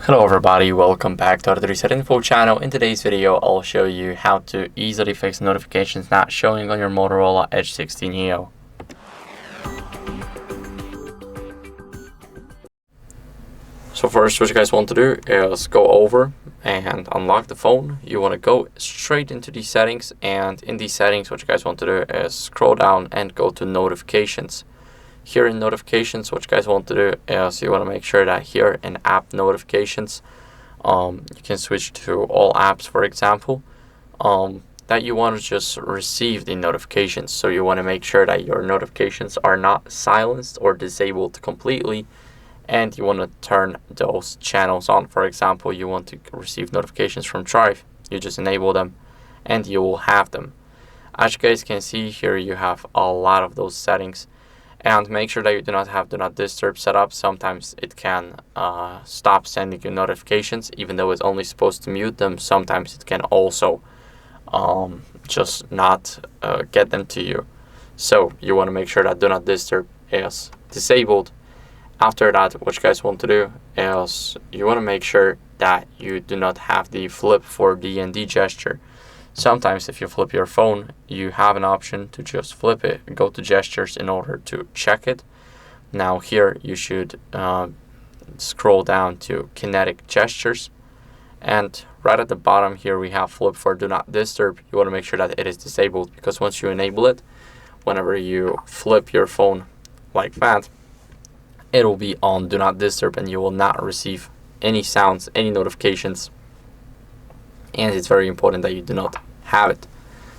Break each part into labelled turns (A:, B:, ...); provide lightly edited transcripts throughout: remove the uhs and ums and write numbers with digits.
A: Hello everybody, welcome back to HardReset.Info channel. In today's video, I'll show you how to easily fix notifications not showing on your Motorola Edge 16 Neo. So first, what you guys want to do is go over and unlock the phone. You want to go straight into these settings, and in these settings, what you guys want to do is scroll down and go to notifications. Here in notifications, what you guys want to do is you want to make sure that here in app notifications, you can switch to all apps, for example, that you want to just receive the notifications. So you want to make sure that your notifications are not silenced or disabled completely, and you want to turn those channels on. For example, you want to receive notifications from Drive, you just enable them and you will have them. As you guys can see here, you have a lot of those settings. And make sure that you do not have Do Not Disturb set up. Sometimes it can stop sending you notifications, even though it's only supposed to mute them. Sometimes it can also just not get them to you. So you want to make sure that Do Not Disturb is disabled. After that, what you guys want to do is you want to make sure that you do not have the flip for D&D gesture. Sometimes if you flip your phone, you have an option to just flip it, go to gestures in order to check it. Now here you should scroll down to Kinetic gestures, and right at the bottom here we have flip for Do Not Disturb. You want to make sure that it is disabled, because once you enable it, whenever you flip your phone like that, it will be on Do Not Disturb and you will not receive any sounds, any notifications. And it's very important that you do not have it.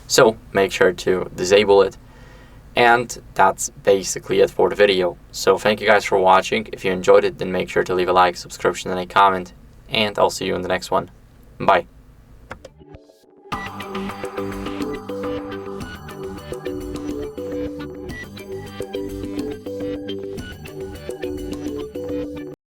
A: So make sure to disable it. And that's basically it for the video. So thank you guys for watching. If you enjoyed it, then make sure to leave a like, subscription, and a comment. And I'll see you in the next one. Bye.